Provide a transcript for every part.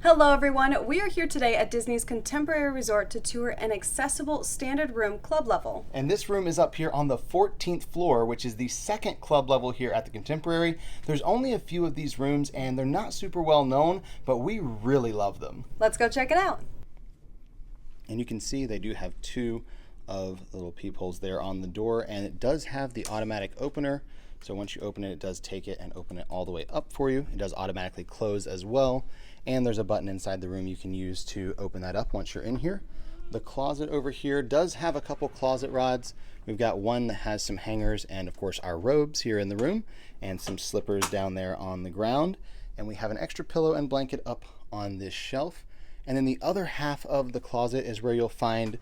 Hello everyone, we are here today at Disney's Contemporary Resort to tour an accessible standard room club level. And this room is up here on the 14th floor, which is the second club level here at the Contemporary. There's only a few of these rooms and they're not super well known, but we really love them. Let's go check it out. And you can see they do have two of the little peepholes there on the door, and it does have the automatic opener. So once you open it, it does take it and open it all the way up for you. It does automatically close as well. And there's a button inside the room you can use to open that up once you're in here. The closet over here does have a couple closet rods. We've got one that has some hangers and of course our robes here in the room and some slippers down there on the ground. And we have an extra pillow and blanket up on this shelf. And then the other half of the closet is where you'll find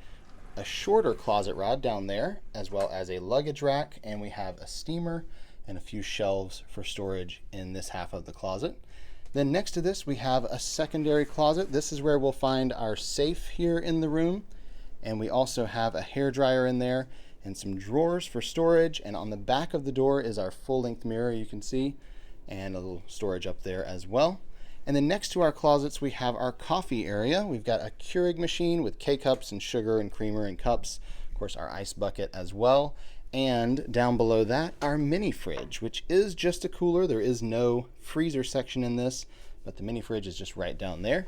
a shorter closet rod down there, as well as a luggage rack. And we have a steamer and a few shelves for storage in this half of the closet. Then next to this, we have a secondary closet. This is where we'll find our safe here in the room. And we also have a hairdryer in there and some drawers for storage. And on the back of the door is our full-length mirror, you can see, and a little storage up there as well. And then next to our closets, we have our coffee area. We've got a Keurig machine with K-cups and sugar and creamer and cups. Of course, our ice bucket as well. And down below that, our mini fridge, which is just a cooler. There is no freezer section in this, but the mini fridge is just right down there.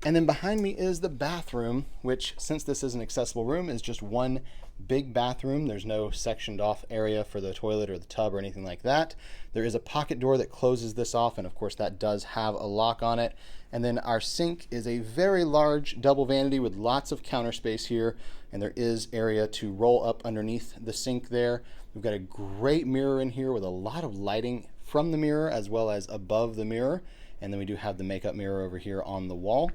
And then behind me is the bathroom, which, since this is an accessible room, is just one big bathroom. There's no sectioned off area for the toilet or the tub or anything like that. There is a pocket door that closes this off, and of course that does have a lock on it. And then our sink is a very large double vanity with lots of counter space here, and there is area to roll up underneath the sink there. We've got a great mirror in here with a lot of lighting from the mirror as well as above the mirror. And then we do have the makeup mirror over here on the wall.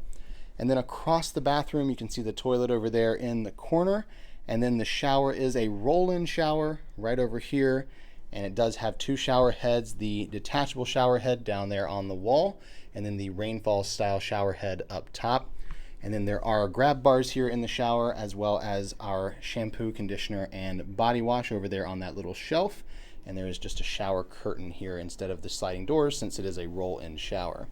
And then across the bathroom, you can see the toilet over there in the corner. And then the shower is a roll-in shower right over here. And it does have two shower heads, the detachable shower head down there on the wall, and then the rainfall style shower head up top. And then there are grab bars here in the shower, as well as our shampoo, conditioner, and body wash over there on that little shelf. And there is just a shower curtain here instead of the sliding doors, since it is a roll-in shower.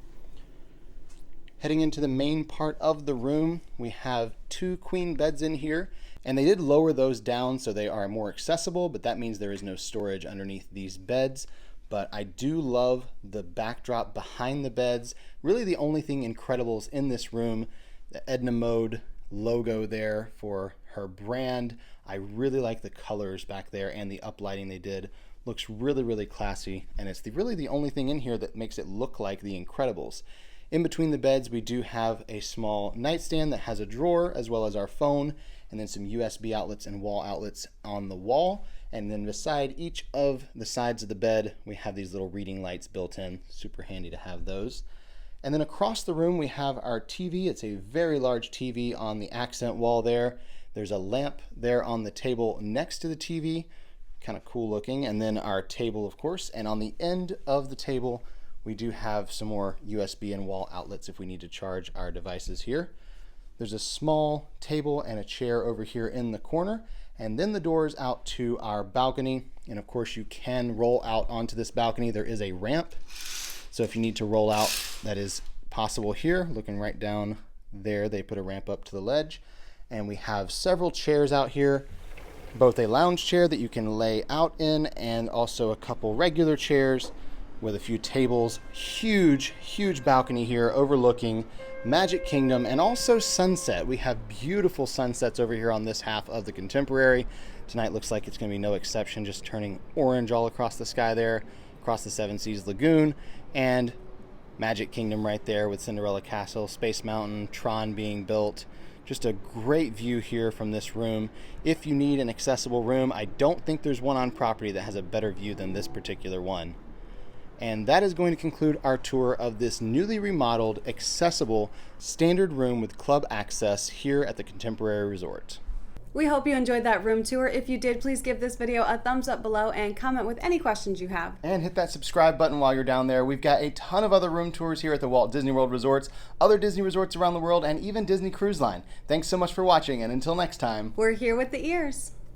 Heading into the main part of the room, we have two queen beds in here, and they did lower those down so they are more accessible, but that means there is no storage underneath these beds. But I do love the backdrop behind the beds. Really the only thing incredible is in this room, the Edna Mode logo there for her brand. I really like the colors back there and the uplighting they did. Looks really, really classy, and it's really the only thing in here that makes it look like The Incredibles. In between the beds, we do have a small nightstand that has a drawer, as well as our phone, and then some USB outlets and wall outlets on the wall. And then beside each of the sides of the bed, we have these little reading lights built in. Super handy to have those. And then across the room, we have our TV. It's a very large TV on the accent wall there. There's a lamp there on the table next to the TV. Kind of cool looking. And then our table, of course. And on the end of the table, we do have some more USB and wall outlets if we need to charge our devices here. There's a small table and a chair over here in the corner, and then the doors out to our balcony. And of course you can roll out onto this balcony. There is a ramp, so if you need to roll out, that is possible here. Looking right down there, they put a ramp up to the ledge. And we have several chairs out here, both a lounge chair that you can lay out in and also a couple regular chairs with a few tables. Huge, huge balcony here overlooking Magic Kingdom and also sunset. We have beautiful sunsets over here on this half of the Contemporary. Tonight looks like it's going to be no exception, just turning orange all across the sky there, across the Seven Seas Lagoon, and Magic Kingdom right there with Cinderella Castle, Space Mountain, Tron being built. Just a great view here from this room. If you need an accessible room, I don't think there's one on property that has a better view than this particular one. And that is going to conclude our tour of this newly remodeled, accessible, standard room with club access here at the Contemporary Resort. We hope you enjoyed that room tour. If you did, please give this video a thumbs up below and comment with any questions you have. And hit that subscribe button while you're down there. We've got a ton of other room tours here at the Walt Disney World Resorts, other Disney resorts around the world, and even Disney Cruise Line. Thanks so much for watching, and until next time, We're here with the ears.